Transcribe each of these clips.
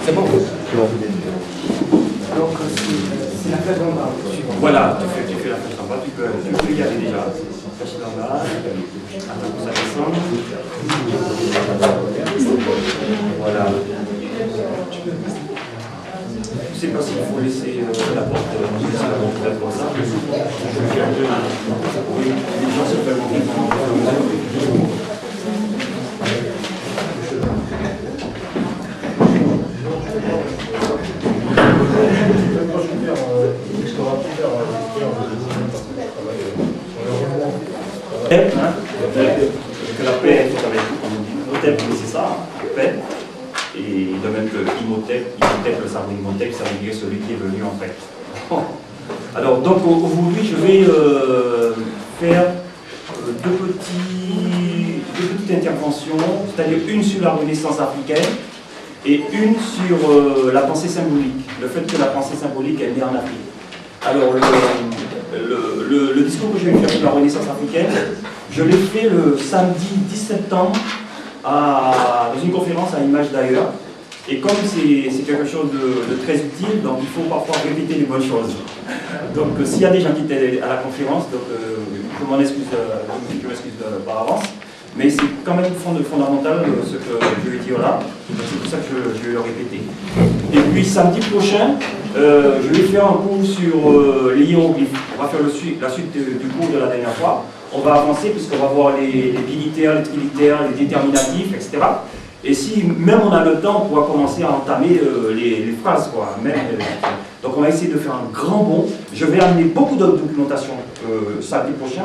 C'est bon. Donc, c'est la fête en bas. Voilà, tu fais la flèche en bas, tu peux y aller déjà. Flèche en bas, attends que ça descende. Voilà. Je ne sais pas s'il faut laisser la porte ouverte comme ça. Oui, les gens se font que la paix est avec vous, comme on dit. Imhotep, c'est ça, paix. Et de même que Imhotep, le sabre Imhotep, ça veut dire celui qui est venu en fait. Alors, donc aujourd'hui, je vais faire deux petites interventions, c'est-à-dire une sur la Renaissance africaine et une sur la pensée symbolique, le fait que la pensée symbolique est née en Afrique. Alors, le discours que je vais faire sur la Renaissance africaine, je l'ai fait le samedi 10 septembre dans une conférence à Image d'ailleurs. Et comme c'est quelque chose de très utile, donc il faut parfois répéter les bonnes choses. Donc s'il y a des gens qui étaient à la conférence, donc, je m'excuse par avance, mais c'est quand même fondamental ce que je vais dire là, c'est pour ça que je vais le répéter. Et puis samedi prochain, je vais faire un cours sur les hiéroglyphes. On va faire la suite du cours de la dernière fois. On va avancer puisqu'on va voir les bilitaires, les trilitaires, les déterminatifs, etc. Et si même on a le temps, on pourra commencer à entamer les phrases, quoi. Donc on va essayer de faire un grand bond. Je vais amener beaucoup de documentation samedi prochain.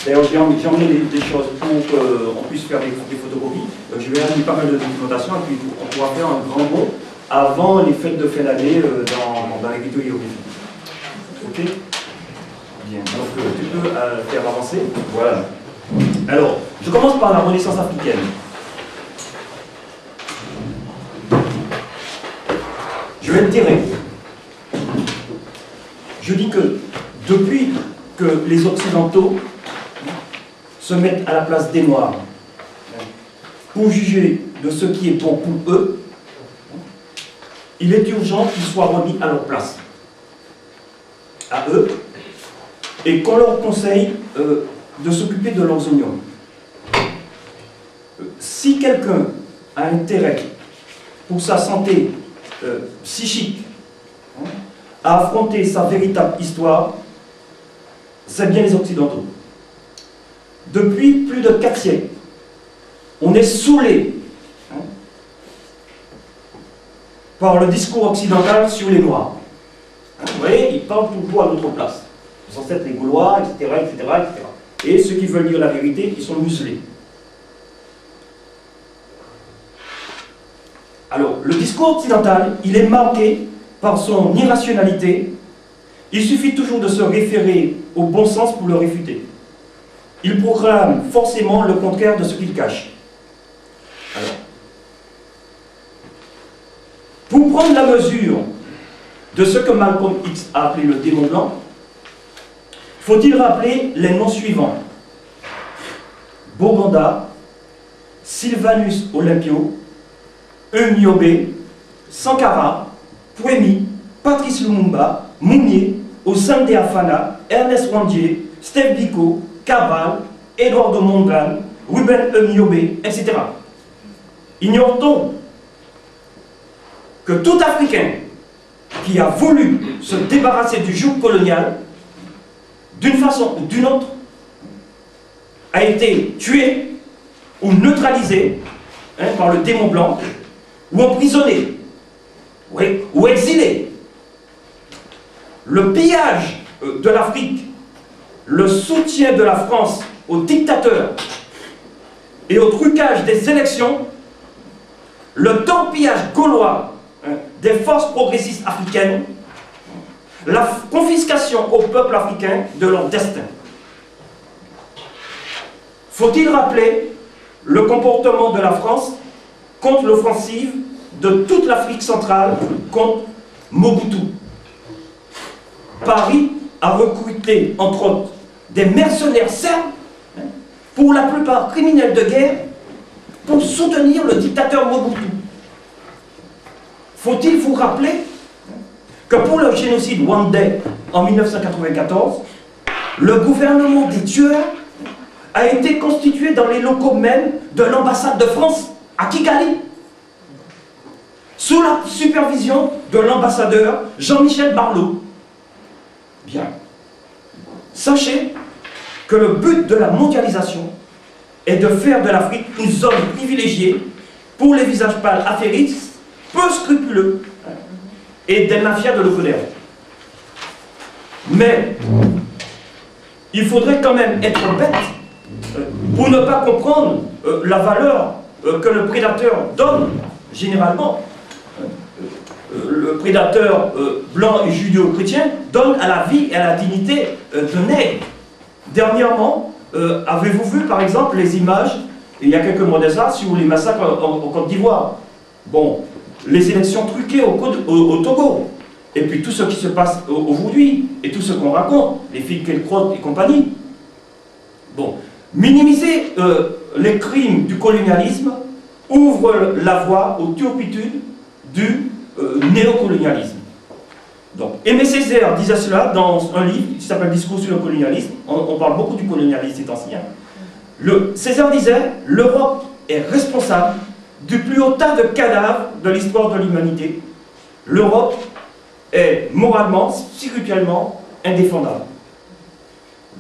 D'ailleurs, j'ai emmené des choses pour qu'on puisse faire des photocopies. Donc je vais amener pas mal de documentation et puis on pourra faire un grand bond avant les fêtes de fin d'année dans les vidéos hiéroglyphiques. Ok? Bien. Donc tu peux faire avancer. Voilà. Alors, je commence par la Renaissance africaine. Je vais être direct. Je dis que depuis que les Occidentaux se mettent à la place des Noirs pour juger de ce qui est bon pour eux, il est urgent qu'ils soient remis à leur place, à eux, et qu'on leur conseille de s'occuper de leurs oignons. Si quelqu'un a intérêt pour sa santé psychique à affronter sa véritable histoire, c'est bien les Occidentaux. Depuis plus de 4 siècles, on est saoulé par le discours occidental sur les Noirs. Vous voyez, ils parlent toujours à notre place. Ils sont censés être les Gaulois, etc., etc., etc. Et ceux qui veulent dire la vérité, ils sont muselés. Alors, le discours occidental, il est marqué par son irrationalité. Il suffit toujours de se référer au bon sens pour le réfuter. Il proclame forcément le contraire de ce qu'il cache. Alors, pour prendre la mesure de ce que Malcolm X a appelé le démon blanc, faut-il rappeler les noms suivants: Boganda, Sylvanus Olympio, Eumniobé, Sankara, Pouemi, Patrice Lumumba, Mounier, Osande Afana, Ernest Rwandier, Steve Biko, Cabral, Eduardo Mondlane, Ruben Eumniobé, etc. Ignore-t-on que tout Africain qui a voulu se débarrasser du joug colonial, d'une façon ou d'une autre, a été tué ou neutralisé par le démon blanc, ou emprisonné, oui, ou exilé. Le pillage de l'Afrique, le soutien de la France aux dictateurs et au trucage des élections, le torpillage gaulois des forces progressistes africaines, la confiscation au peuple africain de leur destin. Faut-il rappeler le comportement de la France contre l'offensive de toute l'Afrique centrale contre Mobutu? Paris a recruté, entre autres, des mercenaires serbes, pour la plupart criminels de guerre, pour soutenir le dictateur Mobutu. Faut-il vous rappeler que pour le génocide rwandais en 1994, le gouvernement des tueurs a été constitué dans les locaux même de l'ambassade de France à Kigali, sous la supervision de l'ambassadeur Jean-Michel Barlot. Bien. Sachez que le but de la mondialisation est de faire de l'Afrique une zone privilégiée pour les visages pâles affairistes, peu scrupuleux, et des mafias de l'eau-colère. Mais il faudrait quand même être bête pour ne pas comprendre la valeur que le prédateur donne généralement. Le prédateur blanc et judéo-chrétien donne à la vie et à la dignité de nègre. Dernièrement, avez-vous vu par exemple les images, il y a quelques mois de ça, sur les massacres en Côte d'Ivoire? Bon, les élections truquées au Togo, et puis tout ce qui se passe aujourd'hui, et tout ce qu'on raconte, les filles Kelkrot et compagnie. Bon, minimiser les crimes du colonialisme ouvre la voie aux turpitudes du néocolonialisme. Donc, Aimé Césaire disait cela dans un livre qui s'appelle Discours sur le colonialisme. On parle beaucoup du colonialisme ces temps-ci. Césaire disait « L'Europe est responsable du plus haut tas de cadavres de l'histoire de l'humanité. L'Europe est moralement, spirituellement indéfendable. »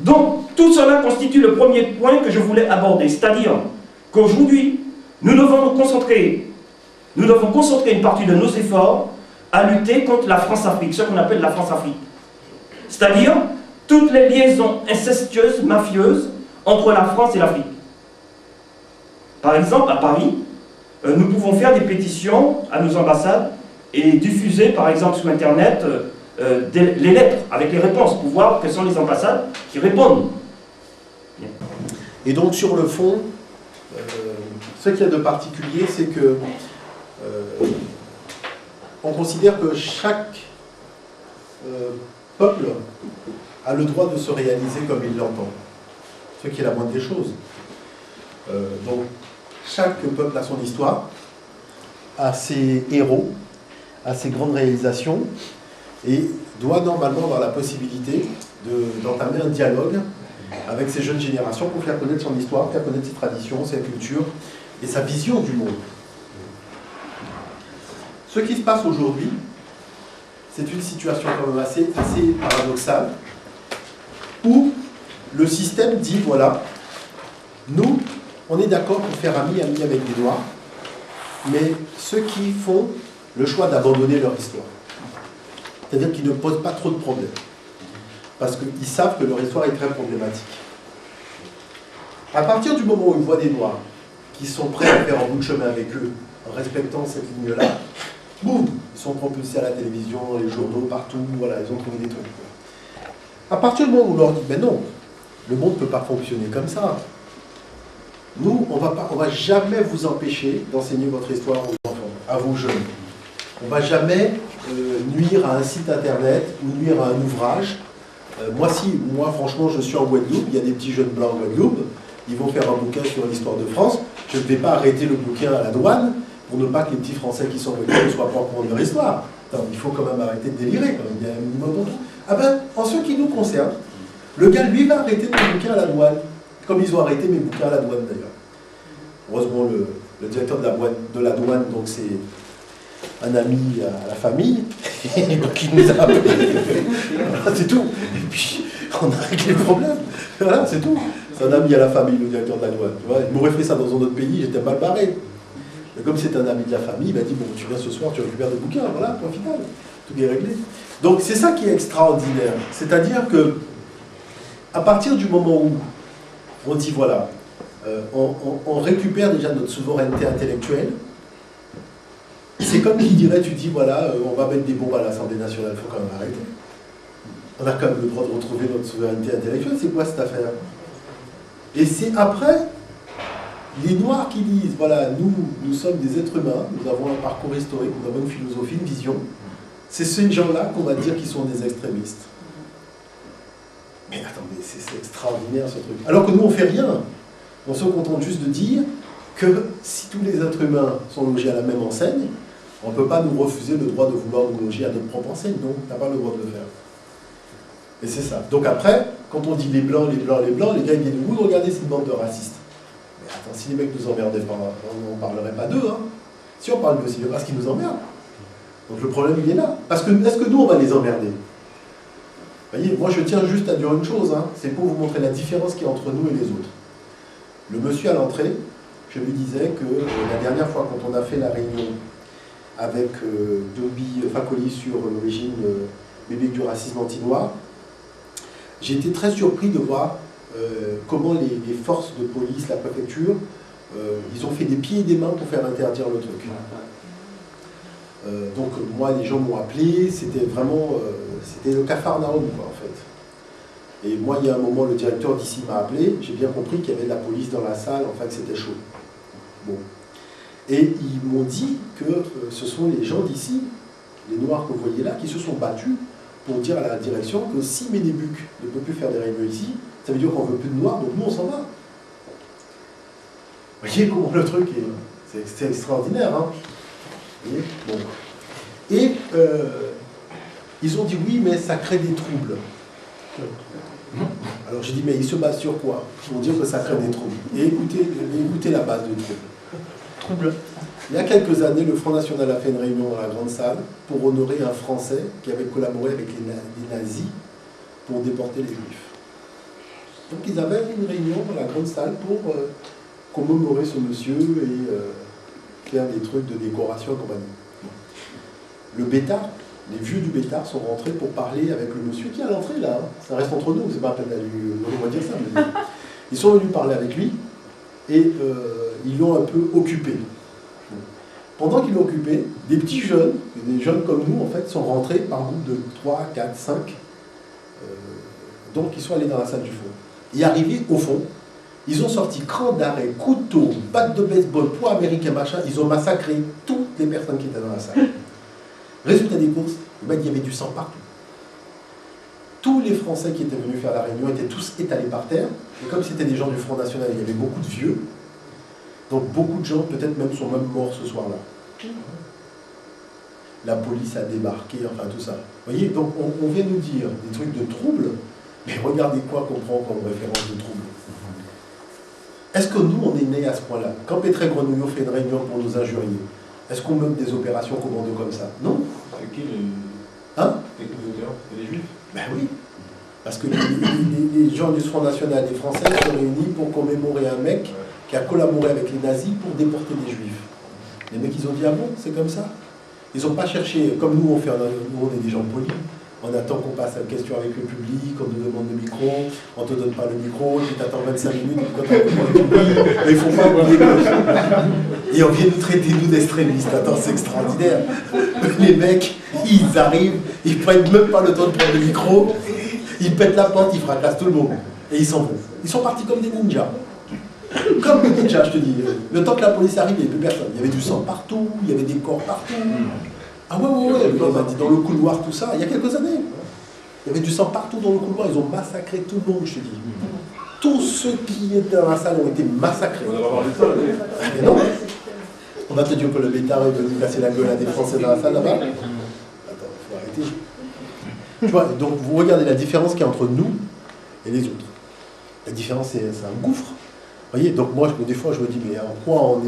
Donc, tout cela constitue le premier point que je voulais aborder, c'est-à-dire qu'aujourd'hui, nous devons concentrer une partie de nos efforts à lutter contre la France-Afrique, ce qu'on appelle la France-Afrique. C'est-à-dire toutes les liaisons incestueuses, mafieuses, entre la France et l'Afrique. Par exemple, à Paris, nous pouvons faire des pétitions à nos ambassades et diffuser, par exemple, sur Internet, les lettres avec les réponses, pour voir quelles sont les ambassades qui répondent. Bien. Et donc, sur le fond, ce qu'il y a de particulier, c'est que on considère que chaque peuple a le droit de se réaliser comme il l'entend, ce qui est la moindre des choses. Donc, chaque peuple a son histoire, a ses héros, a ses grandes réalisations, et doit normalement avoir la possibilité d'entamer un dialogue avec ces jeunes générations pour faire connaître son histoire, faire connaître ses traditions, sa culture et sa vision du monde. Ce qui se passe aujourd'hui, c'est une situation quand même assez paradoxale, où le système dit, voilà, nous, on est d'accord pour faire ami avec les Noirs, mais ceux qui font le choix d'abandonner leur histoire, c'est-à-dire qu'ils ne posent pas trop de problèmes, parce qu'ils savent que leur histoire est très problématique. À partir du moment où ils voient des Noirs qui sont prêts à faire un bout de chemin avec eux, en respectant cette ligne-là, boum, ils sont propulsés à la télévision, les journaux, partout, voilà, ils ont trouvé des trucs. À partir du moment où on leur dit, ben non, le monde ne peut pas fonctionner comme ça. Nous, on va jamais vous empêcher d'enseigner votre histoire aux enfants, à vos jeunes. On ne va jamais nuire à un site internet ou nuire à un ouvrage. Moi, franchement, je suis en Guadeloupe, il y a des petits jeunes blancs en Guadeloupe, ils vont faire un bouquin sur l'histoire de France, je ne vais pas arrêter le bouquin à la douane pour ne pas que les petits Français qui sont en Guadeloupe ne soient pas au courant de leur histoire. Attends, il faut quand même arrêter de délirer, quand même. Il y a un minimum de... Ah ben, en ce qui nous concerne, le gars, lui, va arrêter mes bouquins à la douane, comme ils ont arrêté mes bouquins à la douane, d'ailleurs. Heureusement, le directeur de la douane, donc c'est un ami à la famille, qui nous a appelé. C'est tout. Et puis, on a réglé le problème. Voilà, c'est tout. C'est un ami à la famille, le directeur de la douane. Tu vois, il m'aurait fait ça dans un autre pays, j'étais mal barré. Mais comme c'est un ami de la famille, il m'a dit, bon, tu viens ce soir, tu récupères des bouquins, voilà, point final. Tout est réglé. Donc, c'est ça qui est extraordinaire. C'est-à-dire que, à partir du moment où on dit, voilà, on récupère déjà notre souveraineté intellectuelle, c'est comme qui dirait, tu dis, voilà, on va mettre des bombes à l'Assemblée nationale, il faut quand même arrêter. On a quand même le droit de retrouver notre souveraineté intellectuelle, c'est quoi cette affaire? Et c'est après, les Noirs qui disent, voilà, nous sommes des êtres humains, nous avons un parcours historique, nous avons une philosophie, une vision, c'est ces gens-là qu'on va dire qu'ils sont des extrémistes. Mais attendez, c'est extraordinaire ce truc. Alors que nous, on ne fait rien. On se contente juste de dire que si tous les êtres humains sont logés à la même enseigne, On ne peut pas nous refuser le droit de vouloir nous loger à notre propre enseigne, donc tu n'as pas le droit de le faire. Et c'est ça. Donc après, quand on dit les blancs, les blancs, les blancs, les gars ils viennent nous regardez, c'est une bande de racistes. Mais attends, si les mecs nous emmerdaient pas, on ne parlerait pas d'eux. Hein. Si on parle d'eux, c'est parce qu'ils nous emmerdent. Donc le problème il est là. Parce que est-ce que nous on va les emmerder? Vous voyez, moi je tiens juste à dire une chose, hein, c'est pour vous montrer la différence qu'il y a entre nous et les autres. Le monsieur à l'entrée, je lui disais que la dernière fois quand on a fait la réunion avec Dobi Fakoli sur l'origine biblique du racisme anti-noir, j'ai été très surpris de voir comment les forces de police, la préfecture, ils ont fait des pieds et des mains pour faire interdire le truc. Donc moi, les gens m'ont appelé, c'était vraiment, c'était le Capharnaüm quoi en fait. Et moi, il y a un moment, le directeur d'ici m'a appelé, j'ai bien compris qu'il y avait de la police dans la salle, enfin que c'était chaud. Bon. Et ils m'ont dit que ce sont les gens d'ici, les Noirs que vous voyez là, qui se sont battus pour dire à la direction que si Ménébuc ne peut plus faire des réunions ici, ça veut dire qu'on ne veut plus de Noirs, donc nous on s'en va. Vous voyez comment le truc est, c'est extraordinaire, hein. Vous voyez, bon. Et ils ont dit oui, mais ça crée des troubles. Alors j'ai dit, mais ils se basent sur quoi? Pour dire que ça crée des troubles. Et écoutez la base de troubles. Il y a quelques années, le Front National a fait une réunion dans la grande salle pour honorer un Français qui avait collaboré avec les nazis pour déporter les Juifs. Donc ils avaient une réunion dans la grande salle pour commémorer ce monsieur et faire des trucs de décoration et compagnie. Le Bétard, les vieux du Bétard sont rentrés pour parler avec le monsieur qui est à l'entrée là. Hein. Ça reste entre nous, c'est pas à peine on va dire ça. Mais ils sont venus parler avec lui et ils l'ont un peu occupé. Pendant qu'ils l'ont occupé, des petits jeunes, des jeunes comme nous en fait, sont rentrés par groupe de 3, 4, 5. Donc ils sont allés dans la salle du fond. Et arrivés au fond, ils ont sorti cran d'arrêt, couteau, batte de baseball, poids américain, machin. Ils ont massacré toutes les personnes qui étaient dans la salle. Résultat des courses, il y avait du sang partout. Tous les Français qui étaient venus faire la réunion étaient tous étalés par terre. Et comme c'était des gens du Front National, il y avait beaucoup de vieux. Donc beaucoup de gens, peut-être même, sont même morts ce soir-là. La police a débarqué, enfin tout ça. Vous voyez, donc on vient nous dire des trucs de troubles, mais regardez quoi qu'on prend comme référence de troubles. Est-ce que nous, on est nés à ce point-là? Quand Pétré Grenouillot fait une réunion pour nous injurier, est-ce qu'on mène des opérations commando comme ça? Non. C'est qui les... Hein? Les auteurs? C'est les Juifs? Ben oui. Parce que les gens du Front National, les Français, se réunissent pour commémorer un mec qui a collaboré avec les nazis pour déporter des Juifs. Les mecs, ils ont dit, ah bon, c'est comme ça? Ils n'ont pas cherché, comme nous, nous, on est des gens polis. On attend qu'on passe à la question avec le public, on nous demande le micro, on ne te donne pas le micro, tu t'attends 25 minutes, et quand tu le public, mais il ne faut pas oublier que... Et on vient nous traiter, nous, d'extrémistes. Attends, c'est extraordinaire. Les mecs, ils arrivent, ils ne prennent même pas le temps de prendre le micro, ils pètent la porte, ils fracassent tout le monde. Et ils s'en vont. Ils sont partis comme des ninjas. Comme des ninjas, je te dis. Le temps que la police arrive, il n'y avait plus personne. Il y avait du sang partout, il y avait des corps partout. Ah ouais, on m'a dit dans le couloir, tout ça, il y a quelques années. Il y avait du sang partout dans le couloir, ils ont massacré tout le monde, je te dis. Tous ceux qui étaient dans la salle ont été massacrés. On va parler de ça, mais non. On va te dire que le Bétard est venu casser la gueule à des Français dans la salle là-bas. Attends, il faut arrêter. Tu vois, donc vous regardez la différence qu'il y a entre nous et les autres. La différence, c'est un gouffre. Vous voyez, donc moi, des fois, je me dis, mais en quoi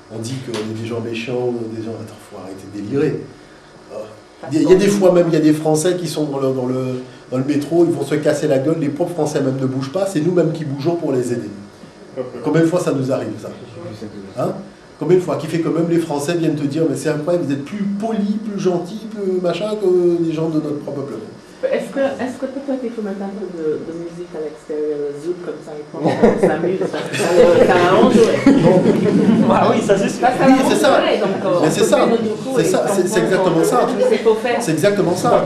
on dit qu'on est des gens méchants, des gens... Attends, il faut arrêter de délirer. Il y a des fois même, il y a des Français qui sont dans le métro, ils vont se casser la gueule, les pauvres Français même ne bougent pas, c'est nous-mêmes qui bougeons pour les aider. Combien de fois ça nous arrive, ça? Hein? Combien de fois? Qui fait que même les Français viennent te dire, mais c'est incroyable, vous êtes plus polis, plus gentils, plus machin que les gens de notre propre peuple. Est-ce que toi, tu faut mettre un peu de musique à l'extérieur, zouk comme ça, on s'amuse, ça arrange, Ah oui, ça c'est sûr. Oui, c'est ça. Mais c'est ça. C'est exactement ça. C'est exactement ça.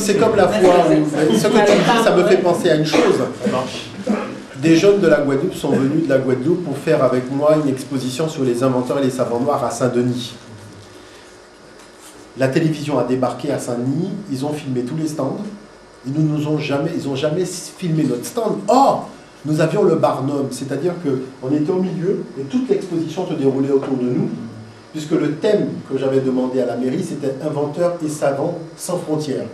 C'est comme la fois où... Ce que tu dis, ça me fait penser à une chose. Des jeunes de la Guadeloupe sont venus de la Guadeloupe pour faire avec moi une exposition sur les inventeurs et les savants noirs à Saint-Denis. La télévision a débarqué à Saint-Denis, ils ont filmé tous les stands, ils n'ont jamais filmé notre stand. Or, nous avions le Barnum, c'est-à-dire qu'on était au milieu et toute l'exposition se déroulait autour de nous. puisque le thème que j'avais demandé à la mairie, c'était inventeurs et savants sans frontières.